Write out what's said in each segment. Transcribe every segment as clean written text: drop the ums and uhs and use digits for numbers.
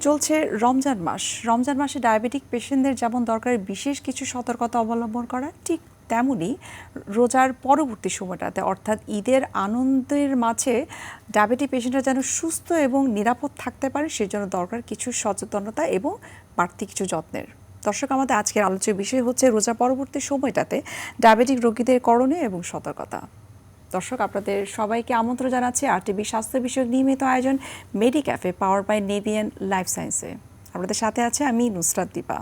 চলছে রমজান মাস। রমজান মাসে ডায়াবেটিক পেশেন্টদের যেমন দরকার বিশেষ কিছু সতর্কতা অবলম্বন করা, ঠিক তেমনি রোজার পরবর্তী সময়টাতে অর্থাৎ ঈদের আনন্দের মাঝে ডায়াবেটিক পেশেন্টরা যেন সুস্থ এবং নিরাপদ থাকতে পারে সেজন্য দরকার কিছু সচেতনতা এবং বাড়তি কিছু যত্নের। দর্শক, আমাদের আজকের আলোচ্য বিষয় হচ্ছে রোজা পরবর্তী সময়টাতে ডায়াবেটিক রোগীদের করণীয় এবং সতর্কতা। দর্শক, আপনাদের সবাইকে আমন্ত্রণ জানাচ্ছি আরটিভি স্বাস্থ্য বিষয়ক নিয়মিত আয়োজন মেডিক্যাফে পাওয়ার বাই নেভিয়ান লাইফ সায়েন্সে। আপনাদের সাথে আছে আমি নুসরাত দীপা।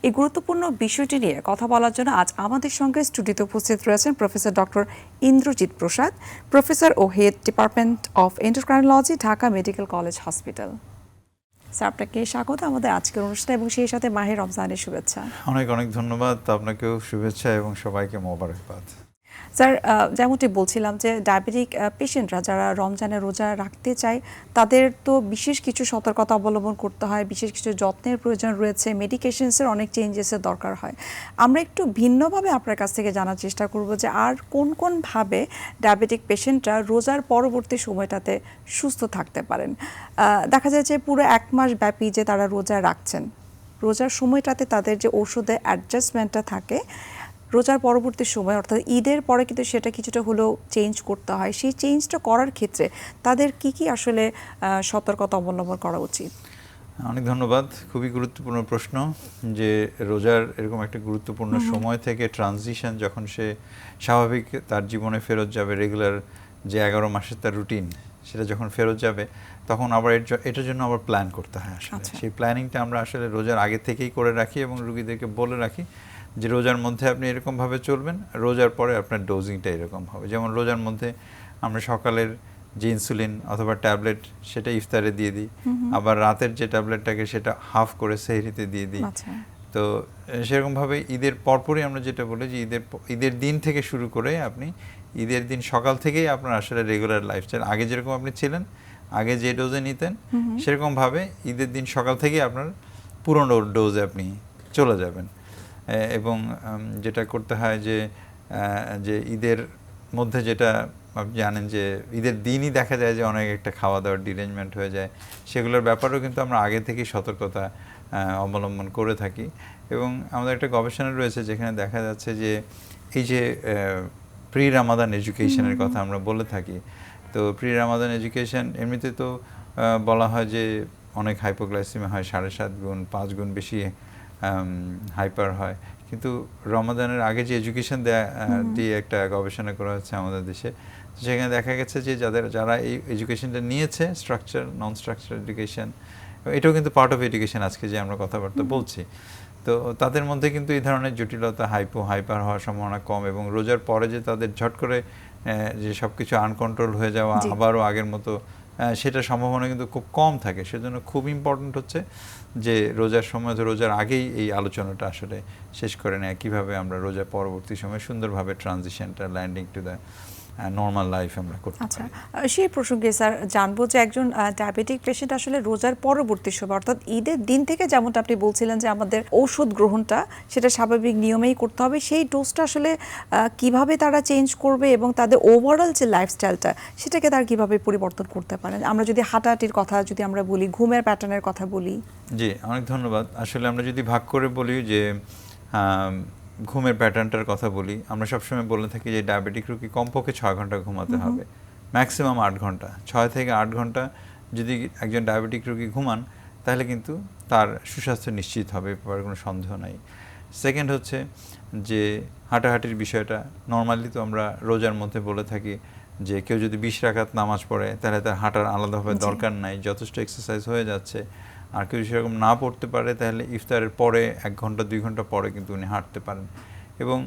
এই গুরুত্বপূর্ণ বিষয়টি নিয়ে কথা বলার জন্য আজ আমাদের সঙ্গে স্টুডিওতে উপস্থিত রয়েছেন professor doctor Indrajit Prasad, professor ও head department of endocrinology, Dhaka medical college hospital. Sir, আপনাকে স্বাগত আমাদের আজকের অনুষ্ঠানে এবং সেই সাথে মাহে রমজানের শুভেচ্ছা। অনেক অনেক ধন্যবাদ, আপনাকেও শুভেচ্ছা এবং সবাইকে মোবারকবাদ। স্যার, যেমনটি বলছিলাম যে ডায়াবেটিক পেশেন্টরা যারা রমজানে রোজা রাখতে চায় তাদের তো বিশেষ কিছু সতর্কতা অবলম্বন করতে হয়, বিশেষ কিছু যত্নের প্রয়োজন রয়েছে, মেডিকেশনসের অনেক চেঞ্জেসের দরকার হয়। আমরা একটু ভিন্নভাবে আপনার কাছ থেকে জানার চেষ্টা করব যে আর কোনভাবে ডায়াবেটিক পেশেন্টরা রোজার পরবর্তী সময়টাতে সুস্থ থাকতে পারেন। দেখা যায় যে পুরো এক মাস ব্যাপী যে তারা রোজা রাখছেন, রোজার সময়টাতে তাদের যে ওষুধের অ্যাডজাস্টমেন্টটা থাকে, রোজার পরবর্তী সময় অর্থাৎ ঈদের পরে কিন্তু সেটা কিছুটা হলেও চেঞ্জ করতে হয়। সেই চেঞ্জটা করার ক্ষেত্রে তাদের কি আসলে সতর্কতা অবলম্বন করা উচিত? অনেক ধন্যবাদ, খুবই গুরুত্বপূর্ণ প্রশ্ন। যে রোজার এরকম একটা গুরুত্বপূর্ণ সময় থেকে ট্রানজিশন যখন সে স্বাভাবিক তার জীবনে ফেরত যাবে, রেগুলার যে 11 মাসের তার রুটিন সেটা যখন ফেরত যাবে তখন আবার এটার জন্য আবার প্ল্যান করতে হয়। আসলে সেই প্ল্যানিংটা আমরা আসলে রোজার আগে থেকেই করে রাখি এবং রোগীদেরকে বলে রাখি যে রোজার মধ্যে আপনি এরকমভাবে চলবেন, রোজার পরে আপনার ডোজিংটা এরকম হবে। যেমন রোজার মধ্যে আমরা সকালের যে ইনসুলিন অথবা ট্যাবলেট সেটা ইফতারে দিয়ে দিই, আবার রাতের যে ট্যাবলেটটাকে সেটা হাফ করে সেহরিতে দিয়ে দিই। তো সেরকমভাবে ঈদের পরপরই আমরা যেটা বলি যে ঈদের দিন থেকে শুরু করে আপনি ঈদের দিন সকাল থেকেই আপনার আসলে রেগুলার লাইফস্টাইল আগে যেরকম আপনি ছিলেন, আগে যে ডোজে নিতেন সেরকমভাবে ঈদের দিন সকাল থেকেই আপনার পুরনো ডোজে আপনি চলে যাবেন। এবং যেটা করতে হয় যে ঈদের মধ্যে যেটা আপনি জানেন যে ঈদের দিনই দেখা যায় যে অনেক একটা খাওয়া দাওয়ার ডিরেঞ্জমেন্ট হয়ে যায়, সেগুলোর ব্যাপারেও কিন্তু আমরা আগে থেকেই সতর্কতা অবলম্বন করে থাকি। এবং আমাদের একটা গবেষণা রয়েছে যেখানে দেখা যাচ্ছে যে এই যে প্রি রামাদান এডুকেশনের কথা আমরা বলে থাকি, তো প্রি রামাদান এডুকেশন এমনিতে তো বলা হয় যে অনেক হাইপোগ্লাইসেমিয়া হয়, 7.5 গুণ 5 গুণ বেশি হাইপার হয়। কিন্তু রমাদানের আগে যে এডুকেশন দিয়ে একটা গবেষণা করা হচ্ছে আমাদের দেশে, সেখানে দেখা গেছে যে যারা এই এডুকেশনটা নিয়েছে, স্ট্রাকচার নন স্ট্রাকচার এডুকেশন, এটাও কিন্তু পার্ট অফ এডুকেশন আজকে যে আমরা কথাবার্তা বলছি, তো তাদের মধ্যে কিন্তু এই ধরনের জটিলতা হাইপার হওয়ার সম্ভাবনা কম। এবং রোজার পরে যে তাদের ঝট করে যে সব কিছু আনকন্ট্রোল হয়ে যাওয়া আবারও আগের মতো, সেটা সম্ভাবনা কিন্তু খুব কম থাকে। সেজন্য খুব ইম্পর্ট্যান্ট হচ্ছে যে রোজার সময় রোজার আগেই এই আলোচনাটা আসলে শেষ করে নেয়, কীভাবে আমরা রোজার পরবর্তী সময় সুন্দরভাবে ট্রানজিশনটা landing to the normal life আমরা করতে পারি। আচ্ছা, সেই প্রসঙ্গে স্যার জানবো যে একজন ডায়াবেটিক পেশেন্ট আসলে রোজার পরবর্তী সময় অর্থাৎ ঈদের দিন থেকে যেমনটা আপনি বলছিলেন যে আমাদের ঔষধ গ্রহণটা সেটা স্বাভাবিক নিয়মেই করতে হবে, সেই ডোজটা আসলে কিভাবে তারা চেঞ্জ করবে এবং তাদের ওভারঅল যে লাইফস্টাইলটা সেটাকে তারা কিভাবে পরিবর্তন করতে পারেন? আমরা যদি হাঁটাহাঁটির কথা যদি আমরা বলি, ঘুমের প্যাটার্নের কথা বলি। জি, অনেক ধন্যবাদ। আসলে আমরা যদি ভাগ করে বলি যে ঘুমের প্যাটার্নটার কথা বলি, আমরা সবসময় বলে থাকি যে ডায়াবেটিক রোগী কমপক্ষে 6 ঘন্টা ঘুমাতে হবে, ম্যাক্সিমাম 8 ঘন্টা। 6 থেকে 8 ঘন্টা যদি একজন ডায়াবেটিক রোগী ঘুমান তাহলে কিন্তু তার সুস্বাস্থ্য নিশ্চিত হবে, ব্যাপারে কোনো সন্দেহ নাই। সেকেন্ড হচ্ছে যে হাঁটাহাঁটির বিষয়টা। নর্মালি তো আমরা রোজার মধ্যে বলে থাকি যে কেউ যদি 20 রাকাত নামাজ পড়ে তাহলে তার হাঁটার আলাদাভাবে দরকার নাই, যথেষ্ট এক্সারসাইজ হয়ে যাচ্ছে। আর কেউ সেরকম না পড়তে পারে তাহলে ইফতারের পরে 1 ঘন্টা 2 ঘন্টা পরে কিন্তু উনি হাঁটতে পারেন। এবং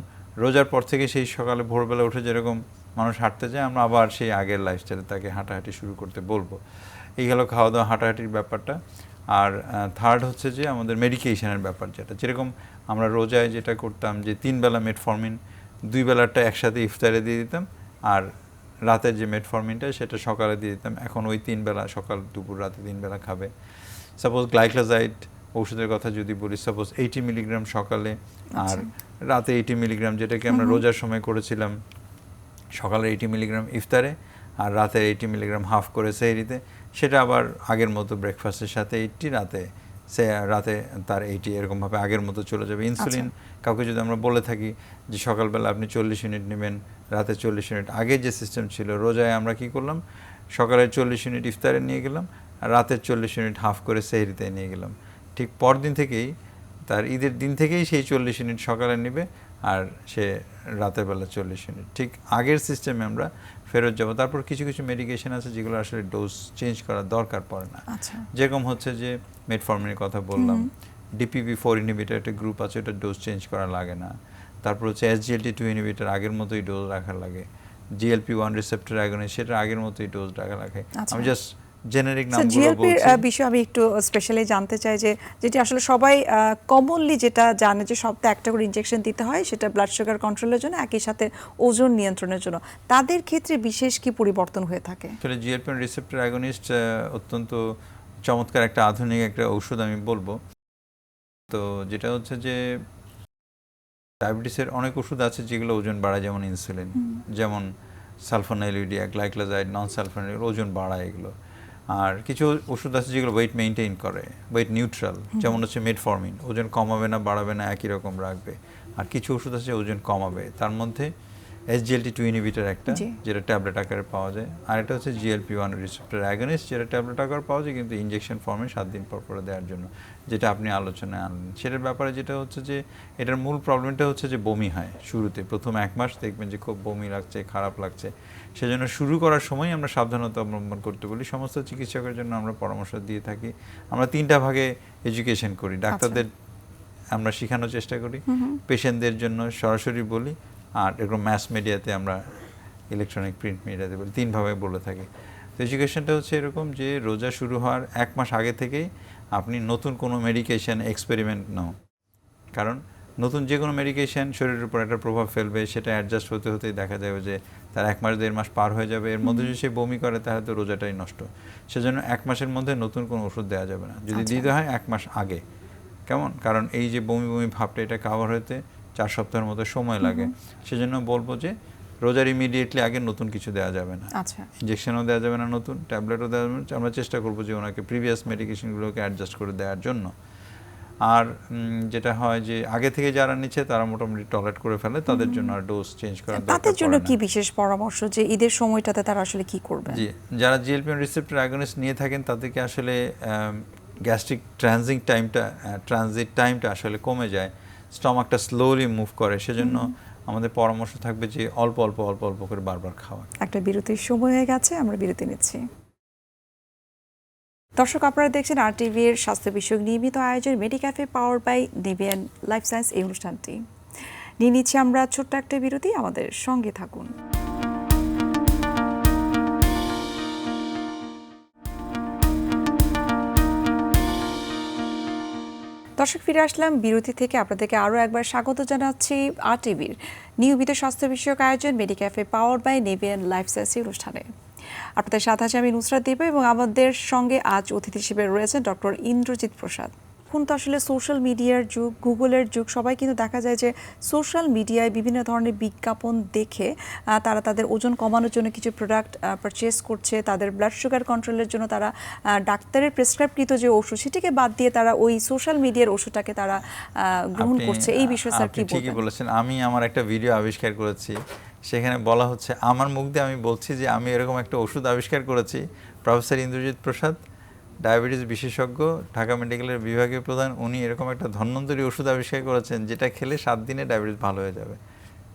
রোজার পর থেকে সেই সকালে ভোরবেলা উঠে যেরকম মানুষ হাঁটতে যায়, আমরা আবার সেই আগের লাইফস্টাইলে তাকে হাঁটাহাঁটি শুরু করতে বলবো। এই গেল খাওয়া দাওয়া হাঁটাহাঁটির ব্যাপারটা। আর থার্ড হচ্ছে যে আমাদের মেডিকেশনের ব্যাপার, যেরকম আমরা রোজায় যেটা করতাম যে 3 বেলা মেটফর্মিন, 2 বেলাটা একসাথে ইফতারে দিয়ে দিতাম, আর রাতের যে মেটফর্মিনটা সেটা সকালে দিয়ে দিতাম। এখন ওই 3 বেলা, সকাল দুপুর রাতে 3 বেলা খাবে। সাপোজ গ্লাইকোজাইড ওষুধের কথা যদি বলি, সাপোজ 80 মিলিগ্রাম সকালে আর রাতে 80 মিলিগ্রাম, যেটাকে আমরা রোজার সময় করেছিলাম সকালে 80 মিলিগ্রাম ইফতারে আর রাতে 80 মিলিগ্রাম হাফ করে সেহরিতে, সেটা আবার আগের মতো ব্রেকফাস্টের সাথে 80, রাতে তার 80 এরকমভাবে আগের মতো চলে যাবে। ইনসুলিন কাউকে যদি আমরা বলে থাকি যে সকালবেলা আপনি 40 ইউনিট নেবেন, রাতে 40 ইউনিট, আগে যে সিস্টেম ছিল রোজায় আমরা কি করলাম, সকালে 40 ইউনিট ইফতারে নিয়ে গেলাম, আর রাতের 40 ইউনিট হাফ করে সেহরিতে নিয়ে গেলাম। ঠিক পরদিন থেকেই, তার ঈদের দিন থেকেই সেই 40 ইউনিট সকালে নেবে, আর সে রাতের বেলা 40 ইউনিট। ঠিক আগের সিস্টেমে আমরা ফেরত যাব। তারপর কিছু কিছু মেডিকেশন আছে যেগুলো আসলে ডোজ চেঞ্জ করার দরকার পড়ে না। যেরকম হচ্ছে যে মেটফর্মিনের কথা বললাম, DPP-4 ইনহিবিটর একটা গ্রুপ আছে, ওটা ডোজ চেঞ্জ করা লাগে না। তারপর হচ্ছে SGLT2 ইনহিবিটর আগের মতোই ডোজ রাখা লাগে। GLP-1 রিসেপ্টর অ্যাগনিস্ট, সেটা আগের মতোই ডোজ রাখা লাগে। আমি জাস্ট জেনারিক নামগুলো বলছি। বিষয়ে আমি একটু স্পেশালি জানতে চাই যে যেটি আসলে সবাই কমনলি যেটা জানে যে সপ্তাহে একটা করে ইনজেকশন দিতে হয়, সেটা ব্লাড সুগার কন্ট্রোলের জন্য, একই সাথে ওজন নিয়ন্ত্রণের জন্য। তাদের ক্ষেত্রে বিশেষ কি পরিবর্তন হয়ে থাকে? আসলে GLP-1 রিসেপ্টর অ্যাগনিস্ট অত্যন্ত চমৎকার একটা আধুনিক একটা ঔষধ আমি বলবো। তো যেটা হচ্ছে যে ডায়াবেটিসের অনেক ওষুধ আছে যেগুলো ওজন বাড়ায়, যেমন ইনসুলিন, যেমন সালফোনাইলুইডিয়া, গ্লাইক্লোজাইড, নন সালফোনাইল, ওজন বাড়ায় এগুলো। আর কিছু ওষুধ আছে যেগুলো ওয়েট মেনটেন করে, ওয়েট নিউট্রাল, যেমন হচ্ছে মেটফর্মিন, ওজন কমাবে না বাড়াবে না একই রকম রাখবে। আর কিছু ওষুধ আছে ওজন কমাবে, তার মধ্যে SGLT2 ইনহিবিটর একটা, যেটা ট্যাবলেট আকারে পাওয়া যায়, আর এটা হচ্ছে GLP-1 রিসেপ্টর অ্যাগনিস্ট, যেটা ট্যাবলেট আকারে পাওয়া যায় কিন্তু ইনজেকশন ফর্মে 7 দিন পর পরে দেওয়ার জন্য, যেটা আপনি আলোচনায় আনলেন। সেটার ব্যাপারে যেটা হচ্ছে যে এটার মূল প্রবলেমটা হচ্ছে যে বমি হয় শুরুতে, প্রথম 1 মাস দেখবেন যে খুব বমি লাগছে, খারাপ লাগছে। সেজন্য শুরু করার সময় আমরা সাবধানতা অবলম্বন করতে বলি। সমস্ত চিকিৎসকের জন্য আমরা পরামর্শ দিয়ে থাকি। আমরা 3টা ভাগে এডুকেশন করি। ডাক্তারদের আমরা শেখানোর চেষ্টা করি, পেশেন্টদের জন্য সরাসরি বলি, আর এরকম ম্যাস মিডিয়াতে আমরা ইলেকট্রনিক প্রিন্ট মিডিয়াতে বলি, 3 ভাবে বলে থাকি। তো এডুকেশনটা হচ্ছে এরকম যে রোজা শুরু হওয়ার 1 মাস আগে থেকেই আপনি নতুন কোনো মেডিকেশন এক্সপেরিমেন্ট নাও, কারণ নতুন যে কোনো মেডিকেশন শরীরের উপর একটা প্রভাব ফেলবে, সেটা অ্যাডজাস্ট হতে হতেই দেখা যাবে যে তার 1 মাস 1.5 মাস পার হয়ে যাবে। এর মধ্যে যদি সে বমি করে তাহলে তো রোজাটাই নষ্ট। সেজন্য 1 মাসের মধ্যে নতুন কোনো ওষুধ দেওয়া যাবে না, যদি দিতে হয় 1 মাস আগে। কেমন? কারণ এই যে বমি বমি ভাবটা, এটা কাভার হতে 4 সপ্তাহের মতো সময় লাগে। সেজন্য বলবো যে রোজার ইমিডিয়েটলি আগে নতুন কিছু দেওয়া যাবে না, ইনজেকশনও দেওয়া যাবে না, নতুন ট্যাবলেটও দেওয়া যাবে না। আমরা চেষ্টা করবো যে ওনাকে প্রিভিয়াস মেডিকেশনগুলোকে অ্যাডজাস্ট করে দেওয়ার জন্য। আর যেটা হয় যে আগে থেকে যারা নিচ্ছে তারা মোটামুটি টলারেট করে ফেলে, তাদের জন্য আর ডোজ চেঞ্জ করার দরকার পড়ে না। তাদের জন্য কি বিশেষ পরামর্শ যে ঈদের সময়টাতে তারা আসলে কি করবে? জি, যারা GLP-1 রিসেপ্টর অ্যাগনিস্ট নিয়ে থাকেন তাদেরকে আসলে গ্যাস্ট্রিক ট্রানজিট টাইমটা আসলে কমে যায়, স্টমাকটা স্লোলি মুভ করে। সেজন্য আমাদের পরামর্শ থাকবে যে অল্প অল্প অল্প অল্প করে বারবার খাওয়া। একটা বিরতির সময় হয়ে গেছে, আমরা বিরতি নিচ্ছি। দর্শক, আপনারা দেখছেন RTV এর স্বাস্থ্য বিষয়ক নিয়মিত আয়োজন মেডিক্যাফে পাওয়ার বাই নেভিয়ান লাইফ সায়েন্স, এই অনুষ্ঠানটি নিয়ে নিচ্ছি আমরা ছোট্ট একটা বিরতি। আমাদের সঙ্গে থাকুন। দর্শক, ফিরে আসলাম বিরতি থেকে। আপনাদেরকে আরও একবার স্বাগত জানাচ্ছি RTVর নিয়মিত স্বাস্থ্য বিষয়ক আয়োজন মেডিক্যাফে পাওয়ার বাই নেভিয়ান লাইফ সায়েন্স অনুষ্ঠানে। আপনাদের সাথে আছে আমি নুসরাত দীপা, এবং আমাদের সঙ্গে আজ অতিথি হিসেবে রয়েছেন ডক্টর ইন্দ্রজিৎ প্রসাদ। এখন তো আসলে সোশ্যাল মিডিয়ার যুগ, গুগলের যুগ। সবাই কিন্তু দেখা যায় যে সোশ্যাল মিডিয়ায় বিভিন্ন ধরনের বিজ্ঞাপন দেখে তারা তাদের ওজন কমানোর জন্য কিছু প্রোডাক্ট পারচেস করছে, তাদের ব্লাড সুগার কন্ট্রোলের জন্য তারা ডাক্তারের প্রেসক্রাইবকৃত যে ওষুধ, সেটাকে বাদ দিয়ে তারা ওই সোশ্যাল মিডিয়ার ওষুধটাকে তারা গ্রহণ করছে। এই বিষয়ে স্যার কি বলবেন? ঠিকই বলেছেন। আমি আমার একটা ভিডিও আবিষ্কার করেছি, সেখানে বলা হচ্ছে, আমার মুখ দিয়ে আমি বলছি যে আমি এরকম একটা ওষুধ আবিষ্কার করেছি। প্রফেসর ইন্দ্রজিৎ প্রসাদ, ডায়াবেটিস বিশেষজ্ঞ, ঢাকা মেডিকেলের বিভাগীয় প্রধান, উনি এরকম একটা ধন্বন্তরী ওষুধ আবিষ্কার করেছেন যেটা খেলে 7 দিনে ডায়াবেটিস ভালো হয়ে যাবে।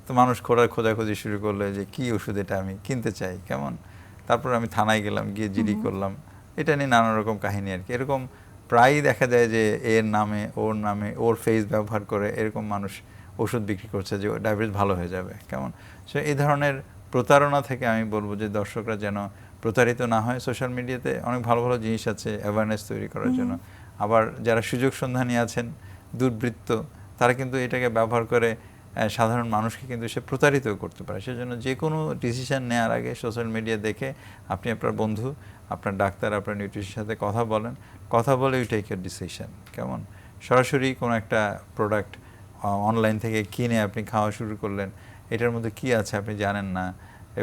তো মানুষ খোঁজাখুঁজি শুরু করলো যে কি ওষুধ এটা, আমি কিনতে চাই, কেমন। তারপর আমি থানায় গেলাম, গিয়ে জিডি করলাম। এটা নিয়ে নানা রকম কাহিনী আর কি। এরকম প্রায়ই দেখা যায় যে এর নামে, ওর নামে, ওর ফেস ব্যবহার করে এরকম মানুষ ওষুধ বিক্রি করছে যে ডায়াবেটিস ভালো হয়ে যাবে, কেমন। সো এই ধরনের প্রতারণা থেকে আমি বলবো যে দর্শকরা যেন প্রতারিত না হয়। সোশ্যাল মিডিয়াতে অনেক ভালো ভালো জিনিস আছে অ্যাওয়ারনেস তৈরি করার জন্য। আবার যারা সুযোগ সন্ধানী আছেন, দুর্বৃত্ত, তারা কিন্তু এটাকে ব্যবহার করে সাধারণ মানুষকে কিন্তু সে প্রতারিত করতে পারে। সেজন্য যে কোনো ডিসিশন নেওয়ার আগে সোশ্যাল মিডিয়া দেখে আপনি আপনার বন্ধু, আপনার ডাক্তার, আপনার নিউট্রিশনের সাথে কথা বলেন, কথা বলে ইউ টেক ইউর ডিসিশন, কেমন। সরাসরি কোনো একটা প্রোডাক্ট অনলাইন থেকে কিনে আপনি খাওয়া শুরু করলেন, এটার মধ্যে কি আছে আপনি জানেন না,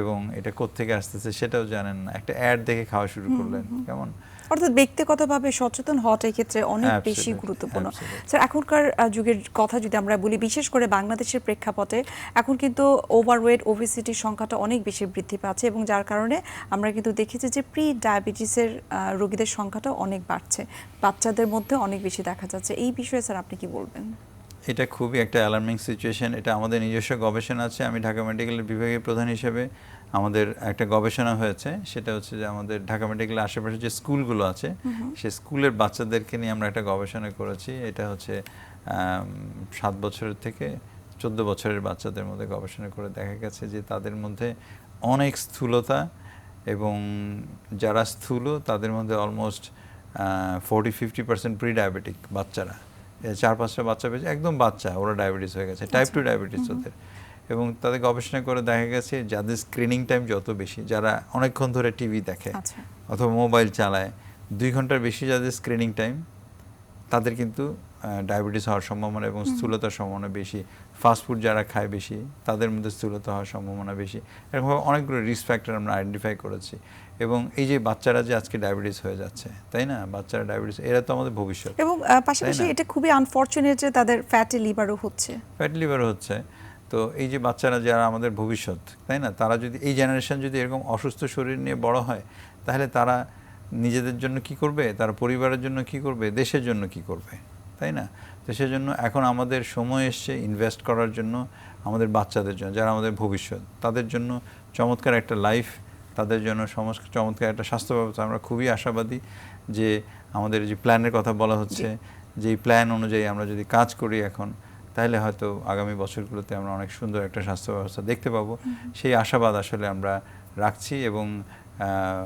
এবং এটা কোত্থেকে আসতেছে সেটাও জানেন না, একটা অ্যাড দেখে খাওয়া শুরু করলেন, কেমন? অর্থাৎ ব্যক্তিগতভাবে সচেতন হওয়াটা এই ক্ষেত্রে অনেক বেশি Absolutely, গুরুত্বপূর্ণ। absolutely. স্যার, এখনকার যুগের কথা যদি আমরা বলি, বিশেষ করে বাংলাদেশের প্রেক্ষাপটে এখন কিন্তু ওভারওয়েট, ওবেসিটির সংখ্যাটা অনেক বেশি বৃদ্ধি পাচ্ছে এবং যার কারণে আমরা কিন্তু দেখেছি যে প্রি ডায়াবেটিসের রোগীদের সংখ্যাটা অনেক বাড়ছে, বাচ্চাদের মধ্যে অনেক বেশি দেখা যাচ্ছে। এই বিষয়ে স্যার আপনি কি বলবেন? এটা খুবই একটা অ্যালার্মিং সিচুয়েশন। এটা আমাদের নিজস্ব গবেষণা আছে। আমি ঢাকা মেডিকেলের বিভাগীয় প্রধান হিসেবে আমাদের একটা গবেষণা হয়েছে, সেটা হচ্ছে যে আমাদের ঢাকা মেডিকেলের আশেপাশে যে স্কুলগুলো আছে সেই স্কুলের বাচ্চাদেরকে নিয়ে আমরা একটা গবেষণা করেছি। এটা হচ্ছে 7 বছরের থেকে 14 বছরের বাচ্চাদের মধ্যে গবেষণা করে দেখা গেছে যে তাদের মধ্যে অনেক স্থূলতা, এবং যারা স্থূল তাদের মধ্যে অলমোস্ট 40-50% প্রি ডায়াবেটিক বাচ্চারা। 4-5টা বাচ্চা পেয়েছে, একদম বাচ্চা, ওরা ডায়াবেটিস হয়ে গেছে, টাইপ 2 ডায়াবেটিস ওদের। এবং তাদের গবেষণা করে দেখা গেছে যাদের স্ক্রিনিং টাইম যত বেশি, যারা অনেকক্ষণ ধরে টিভি দেখে অথবা মোবাইল চালায়, 2 ঘন্টার বেশি যাদের স্ক্রিনিং টাইম, তাদের কিন্তু ডায়াবেটিস হওয়ার সম্ভাবনা এবং স্থূলতার সম্ভাবনা বেশি। ফাস্টফুড যারা খায় বেশি, তাদের মধ্যে স্থূলতা হওয়ার সম্ভাবনা বেশি। এরকমভাবে অনেকগুলো রিস্ক ফ্যাক্টর আমরা আইডেন্টিফাই করেছি। এবং এই যে বাচ্চারা যে আজকে ডায়াবেটিস হয়ে যাচ্ছে, তাই না, বাচ্চারা ডায়াবেটিস, এরা তো আমাদের ভবিষ্যৎ। এবং পাশাপাশি এটা খুবই আনফরচুনেট যে তাদের ফ্যাটি লিভারও হচ্ছে। ফ্যাটি লিভার হচ্ছে। তো এই যে বাচ্চারা যারা আমাদের ভবিষ্যৎ, তাই না, তারা যদি এই জেনারেশন যদি এরকম অসুস্থ শরীর নিয়ে বড় হয়, তাহলে তারা নিজেদের জন্য কি করবে, তারা পরিবারের জন্য কি করবে, দেশের জন্য কি করবে, তাই না? তো সেজন্য এখন আমাদের সময় এসছে ইনভেস্ট করার জন্য আমাদের বাচ্চাদের জন্য, যারা আমাদের ভবিষ্যৎ, তাদের জন্য চমৎকার একটা লাইফ, তাদের জন্য চমৎকার একটা স্বাস্থ্য ব্যবস্থা। আমরা খুবই আশাবাদী যে আমাদের যে প্ল্যানের কথা বলা হচ্ছে, যে এই প্ল্যান অনুযায়ী আমরা যদি কাজ করি এখন, তাহলে হয়তো আগামী বছরগুলোতে আমরা অনেক সুন্দর একটা স্বাস্থ্য ব্যবস্থা দেখতে পাবো। সেই আশাবাদ আসলে আমরা রাখছি। এবং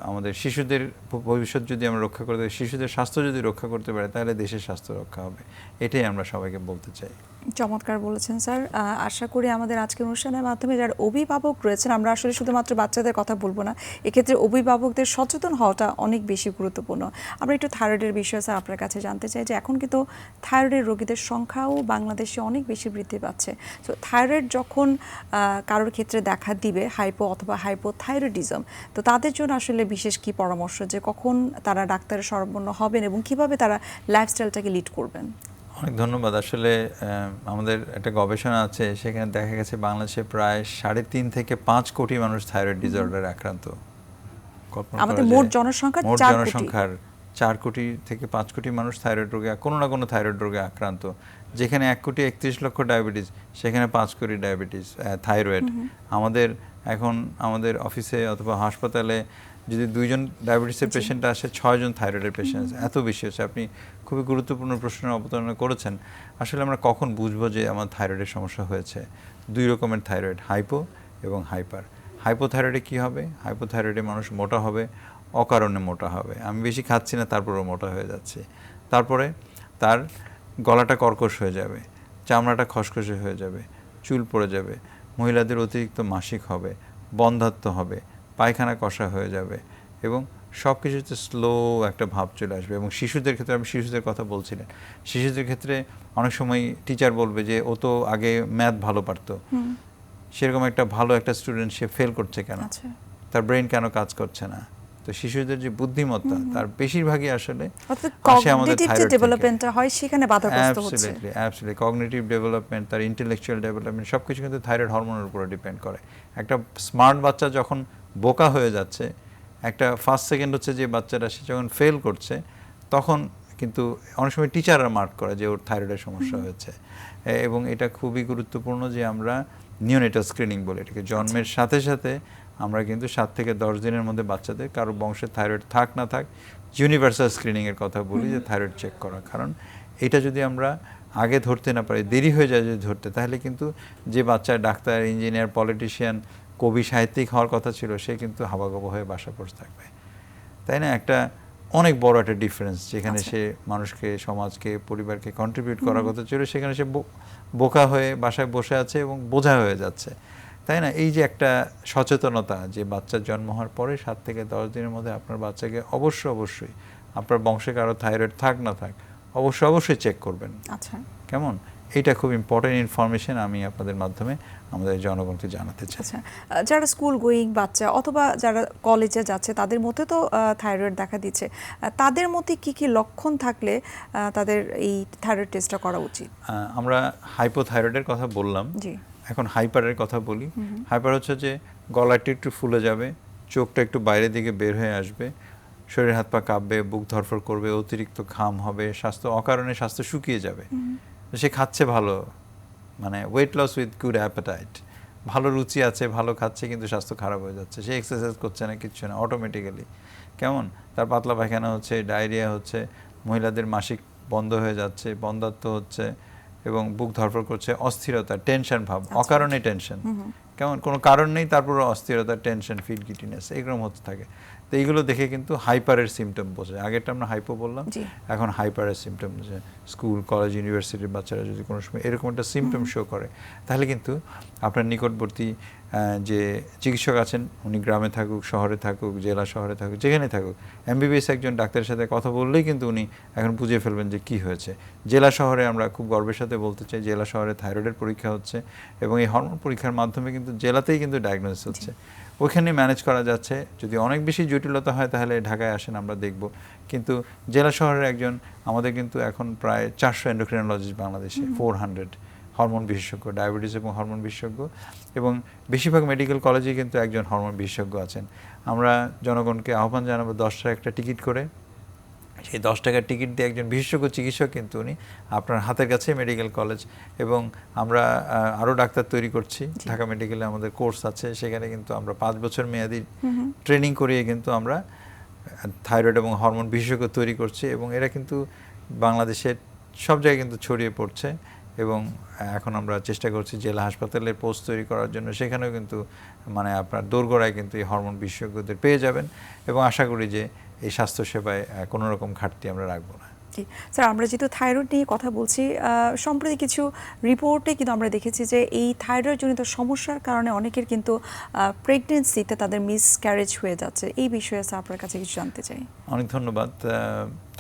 আমাদের শিশুদের ভবিষ্যৎ যদি আমরা রক্ষা করতে, শিশুদের স্বাস্থ্য যদি রক্ষা করতে পারে, তাহলে দেশের স্বাস্থ্য রক্ষা হবে। এটাই আমরা সবাইকে বলতে চাই। চমৎকার বলেছেন স্যার। আশা করি আমাদের আজকের অনুষ্ঠানের মাধ্যমে যারা অভিভাবক রয়েছেন, আমরা আসলে শুধুমাত্র বাচ্চাদের কথা বলবো না, এক্ষেত্রে অভিভাবকদের সচেতন হওয়াটা অনেক বেশি গুরুত্বপূর্ণ। আমরা একটু থাইরয়েডের বিষয়ে স্যার আপনার কাছে জানতে চাই যে এখন কিন্তু থাইরয়েডের রোগীদের সংখ্যাও বাংলাদেশে অনেক বেশি বৃদ্ধি পাচ্ছে। তো থাইরয়েড যখন কারোর ক্ষেত্রে দেখা দিবে, হাইপো অথবা হাইপোথাইরয়েডিজম, তো তাদের জন্য আসলে বিশেষ কি পরামর্শ, যে কখন তারা ডাক্তারের শরণাপন্ন হবেন এবং কিভাবে তারা লাইফস্টাইলটাকে লিড করবেন? অনেক ধন্যবাদ। আসলে আমাদের একটা গবেষণা আছে, সেখানে দেখা গেছে বাংলাদেশে প্রায় 3.5 থেকে 5 কোটি মানুষ থাইরয়েড ডিসঅর্ডারে আক্রান্ত। আমাদের মোট জনসংখ্যার 4 কোটি থেকে 5 কোটি মানুষ থাইরয়েড রোগে, কোনো না কোনো থাইরয়েড রোগে আক্রান্ত। যেখানে 1 কোটি 31 লক্ষ ডায়াবেটিস, সেখানে 5 কোটি ডায়াবেটিস, থাইরয়েড। এখন আমাদের অফিসে অথবা হাসপাতালে যদি 2 জন ডায়াবেটিসের পেশেন্ট আসে, 6 জন থাইরয়েডের পেশেন্ট আছে, এত বেশি হচ্ছে। আপনি খুবই গুরুত্বপূর্ণ প্রশ্নের অবতারণা করেছেন। আসলে আমরা কখন বুঝবো যে আমার থাইরয়েডের সমস্যা হয়েছে? 2 রকমের থাইরয়েড, হাইপো এবং হাইপার। হাইপোথাইরয়েডে কী হবে? হাইপোথাইরয়েডে মানুষ মোটা হবে, অকারণে মোটা হবে। আমি বেশি খাচ্ছি না, তারপরেও মোটা হয়ে যাচ্ছে। তারপরে তার গলাটা কর্কশ হয়ে যাবে, চামড়াটা খসখসে হয়ে যাবে, চুল পড়ে যাবে, মহিলাদের অতিরিক্ত মাসিক হবে, বন্ধ্যাত্ব হবে, পায়খানা কষা হয়ে যাবে, এবং সব কিছুতে স্লো একটা ভাব চলে আসবে। এবং শিশুদের ক্ষেত্রে, আমি শিশুদের কথা বলছিলেন, শিশুদের ক্ষেত্রে অনেক সময় টিচার বলবে যে ও তো আগে ম্যাথ ভালো পারতো, সেরকম একটা ভালো একটা স্টুডেন্ট সে ফেল করছে কেন, তার ব্রেন কেন কাজ করছে না? তো শিশুদের যে বুদ্ধিমত্তা, তার বেশিরভাগই আসলে ডেভেলপমেন্টটা হয়, সেখানে বাধাগ্রস্ত হচ্ছে। অ্যাবসলিউটলি কগনিটিভ ডেভেলপমেন্ট, তার ইন্টেলেকচুয়াল ডেভেলপমেন্ট, সব কিছু কিন্তু থাইরয়েড হরমোনের উপরে ডিপেন্ড করে। একটা স্মার্ট বাচ্চা যখন বোকা হয়ে যাচ্ছে, একটা ফার্স্ট সেকেন্ড হচ্ছে যে বাচ্চাটা সে যখন ফেল করছে, তখন কিন্তু অনেক সময় টিচাররা মার্ক করে যে ওর থাইরয়েডের সমস্যা হয়েছে। এবং এটা খুবই গুরুত্বপূর্ণ যে আমরা নিওনেটাল স্ক্রিনিং বলে এটাকে, জন্মের সাথে সাথে আমরা কিন্তু 7 থেকে 10 দিনের মধ্যে বাচ্চাদের কারো বংশে থাইরয়েড থাক না থাক, ইউনিভার্সাল স্ক্রিনিংয়ের কথা বলি, যে থাইরয়েড চেক করা। কারণ এটা যদি আমরা আগে ধরতে না পারি, দেরি হয়ে যায় যদি ধরতে, তাহলে কিন্তু যে বাচ্চা ডাক্তার, ইঞ্জিনিয়ার, পলিটিশিয়ান, কবি, সাহিত্যিক হওয়ার কথা ছিল, সে কিন্তু হাবাগোবা হয়ে বাসা পড়ে থাকবে, তাই না? একটা অনেক বড় একটা ডিফারেন্স, যেখানে সে মানুষকে, সমাজকে, পরিবারকে কন্ট্রিবিউট করার কথা ছিল, সেখানে সে বোকা হয়ে বাসায় বসে আছে এবং বোঝা হয়ে যাচ্ছে, তাই না? এই যে একটা সচেতনতা, যে বাচ্চার জন্ম হওয়ার পরে 7 থেকে 10 দিনের মধ্যে আপনার বাচ্চাকে অবশ্যই আপনার বংশে কারো থাইরয়েড থাক না থাক, অবশ্যই চেক করবেন। আচ্ছা, কেমন? এটা খুব ইম্পর্টেন্ট ইনফরমেশন, আমি আপনাদের মাধ্যমে আমাদের জনগণকে জানাতে চাই। আচ্ছা, যারা স্কুল গোয়িং বাচ্চা অথবা যারা কলেজে যাচ্ছে তাদের মধ্যে তো থাইরয়েড দেখা দিচ্ছে, তাদের মধ্যে কি কি লক্ষণ থাকলে তাদের এই থাইরয়েড টেস্টটা করা উচিত? আমরা হাইপোথাইরয়েডের কথা বললাম, জি, এখন হাইপারের কথা বলি। হাইপার হচ্ছে যে গলাটা একটু ফুলে যাবে, চোখটা একটু বাইরের দিকে বের হয়ে আসবে, শরীর হাত পা কাঁপবে, বুক ধরফর করবে, অতিরিক্ত ঘাম হবে, অকারণে স্বাস্থ্য শুকিয়ে যাবে। সে খাচ্ছে ভালো, মানে weight loss with good appetite, ভালো রুচি আছে, ভালো খাচ্ছে, কিন্তু স্বাস্থ্য খারাপ হয়ে যাচ্ছে। সে এক্সারসাইজ করছে না, কিচ্ছু না, অটোমেটিক্যালি কেমন তার পাতলা পায়খানা হচ্ছে, ডায়রিয়া হচ্ছে, মহিলাদের মাসিক বন্ধ হয়ে যাচ্ছে, বন্ধ্যাত্ব হচ্ছে, এবং বুক ধরফর করছে, অস্থিরতা, টেনশন ভাব, অকারণে টেনশন, কেমন কোনো কারণ নেই, তারপর অস্থিরতা, টেনশন, ফিল গিটিনেস এরকম হতে থাকে। তো এইগুলো দেখে কিন্তু হাইপারের সিমটম বোঝে। আগেরটা আমরা হাইপো বললাম, এখন হাইপারের সিমটম বোঝে। স্কুল কলেজ ইউনিভার্সিটির বাচ্চারা যদি কোনো সময় এরকম একটা সিমটম শো করে, তাহলে কিন্তু আপনার নিকটবর্তী যে চিকিৎসক আছেন, উনি গ্রামে থাকুক, শহরে থাকুক, জেলা শহরে থাকুক, যেখানে থাকুক, এমবিবিএস একজন ডাক্তারের সাথে কথা বললেই কিন্তু উনি এখন বুঝে ফেলবেন যে কি হয়েছে। জেলা শহরে আমরা খুব গর্বের সাথে বলতে চাই, জেলা শহরে থাইরয়েডের পরীক্ষা হচ্ছে, এবং এই হরমোন পরীক্ষার মাধ্যমে কিন্তু জেলাতেই কিন্তু ডায়াগনোসিস হচ্ছে, ওইখানে ম্যানেজ করা যাচ্ছে। যদি অনেক বেশি জটিলতা হয় তাহলে ঢাকায় আসেন, আমরা দেখব। কিন্তু জেলা শহরের একজন, আমাদের কিন্তু এখন প্রায় 400 এন্ডোক্রিনোলজিস্ট বাংলাদেশে, 400 হরমোন বিশেষজ্ঞ, ডায়াবেটিস এবং হরমোন বিশেষজ্ঞ, এবং বেশিরভাগ মেডিকেল কলেজে কিন্তু একজন হরমোন বিশেষজ্ঞ আছেন। আমরা জনগণকে আহ্বান জানাবো 10 টাকা একটা টিকিট করে, সেই 10 টাকার টিকিট দিয়ে একজন বিশেষজ্ঞ চিকিৎসক কিন্তু উনি আপনার হাতের কাছে মেডিকেল কলেজ, এবং আমরা আরও ডাক্তার তৈরি করছি। ঢাকা মেডিকেলে আমাদের কোর্স আছে, সেখানে কিন্তু আমরা 5 বছর মেয়াদি ট্রেনিং করিয়ে কিন্তু আমরা থাইরয়েড এবং হরমোন বিশেষজ্ঞ তৈরি করছি, এবং এরা কিন্তু বাংলাদেশের সব জায়গায় কিন্তু ছড়িয়ে পড়ছে। এবং এখন আমরা চেষ্টা করছি জেলা হাসপাতালের পোস্ট তৈরি করার জন্য, সেখানেও কিন্তু মানে আপনার দোরগোড়ায় কিন্তু এই হরমোন বিশেষজ্ঞদের পেয়ে যাবেন, এবং আশা করি যে এই স্বাস্থ্যসেবায় কোনো রকম ঘাটতি আমরা রাখবো না। জি স্যার, আমরা যেহেতু থাইরয়েড নিয়ে কথা বলছি, সম্প্রতি কিছু রিপোর্টে কিন্তু আমরা দেখেছি যে এই থাইরয়েডজনিত সমস্যার কারণে অনেকের কিন্তু প্রেগনেন্সিতে তাদের মিসক্যারেজ হয়ে যাচ্ছে। এই বিষয়ে স্যার আপনার কাছে কিছু জানতে চাই। অনেক ধন্যবাদ।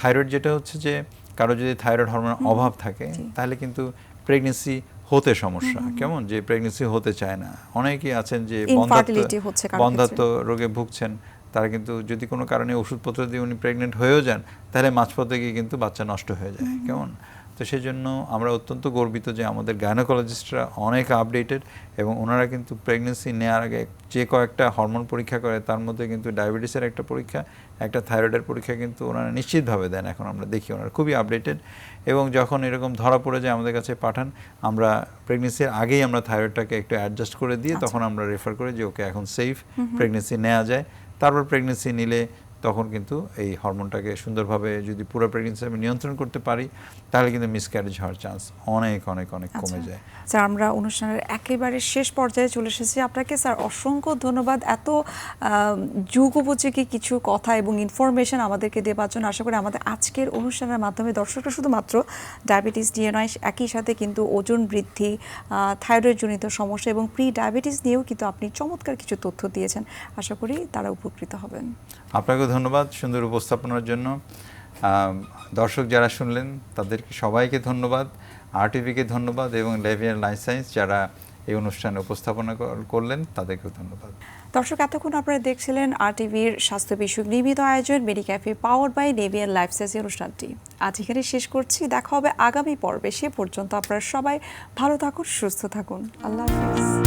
থাইরয়েড যেটা হচ্ছে যে কারো যদি থাইরয়েড হরমোনের অভাব থাকে, তাহলে কিন্তু প্রেগনেন্সি হতে সমস্যা, কেমন যে প্রেগনেন্সি হতে চায় না। অনেকেই আছেন যে বন্ধ্যাত্ব রোগে ভুগছেন, তারা কিন্তু যদি কোনো কারণে ওষুধপত্র দিয়ে উনি প্রেগনেন্ট হয়েও যান, তাহলে মাঝপথে গিয়ে কিন্তু বাচ্চা নষ্ট হয়ে যায়, কেমন। তো সেই জন্য আমরা অত্যন্ত গর্বিত যে আমাদের গাইনোকোলজিস্টরা অনেক আপডেটেড, এবং ওনারা কিন্তু প্রেগনেন্সি নেওয়ার আগে যে কয়েকটা হরমোন পরীক্ষা করে, তার মধ্যে কিন্তু ডায়াবেটিসের একটা পরীক্ষা, একটা থাইরয়েডের পরীক্ষা কিন্তু ওনারা নিশ্চিতভাবে দেন। এখন আমরা দেখি ওনারা খুবই আপডেটেড, এবং যখন এরকম ধরা পড়ে যায় আমাদের কাছে পাঠান, আমরা প্রেগনেন্সির আগেই আমরা থাইরয়েডটাকে একটু অ্যাডজাস্ট করে দিয়ে তখন আমরা রেফার করি যে ওকে এখন সেফ, প্রেগনেন্সি নেওয়া যায়। তারপর প্রেগনেন্সি নিলে তখন কিন্তু এই হরমোনটাকে সুন্দরভাবে যদি পুরো প্রেগনেন্সি আমি নিয়ন্ত্রণ করতে পারি, তাহলে কিন্তু মিসক্যারেজ হওয়ার চান্স অনেক অনেক অনেক কমে যায়। স্যার, আমরা অনুষ্ঠানের একেবারে শেষ পর্যায়ে চলে এসেছি। আপনাকে স্যার অসংখ্য ধন্যবাদ এত যুগোপযোগী কিছু কথা এবং ইনফরমেশন আমাদেরকে দেওয়ার জন্য। আশা করি আমাদের আজকের অনুষ্ঠানের মাধ্যমে দর্শকরা শুধুমাত্র ডায়াবেটিস নিয়ে নয়, একই সাথে কিন্তু ওজন বৃদ্ধি, থাইরয়েডজনিত সমস্যা এবং প্রি ডায়াবেটিস নিয়েও কিন্তু আপনি চমৎকার কিছু তথ্য দিয়েছেন। আশা করি তারা উপকৃত হবেন। আপনাকে ধন্যবাদ সুন্দর উপস্থাপনার জন্য। দর্শক যারা শুনলেন তাদেরকে সবাইকে ধন্যবাদ, আরটিভিকে ধন্যবাদ, এবং লেভিয়ার লাইফ সায়েন্স যারা এই অনুষ্ঠানে উপস্থাপনা করলেন তাদেরকেও ধন্যবাদ। দর্শক, এতক্ষণ আপনারা দেখছিলেন আরটিভির স্বাস্থ্য বিষয়ক নিয়মিত আয়োজন মেডিক্যাফে পাওয়ার্ড বাই নেভিয়ার লাইফ সায়েন্স অনুষ্ঠানটি। আজ এখানে শেষ করছি, দেখা হবে আগামী পর্বে। সে পর্যন্ত আপনারা সবাই ভালো থাকুন, সুস্থ থাকুন। আল্লাহ হাফেজ।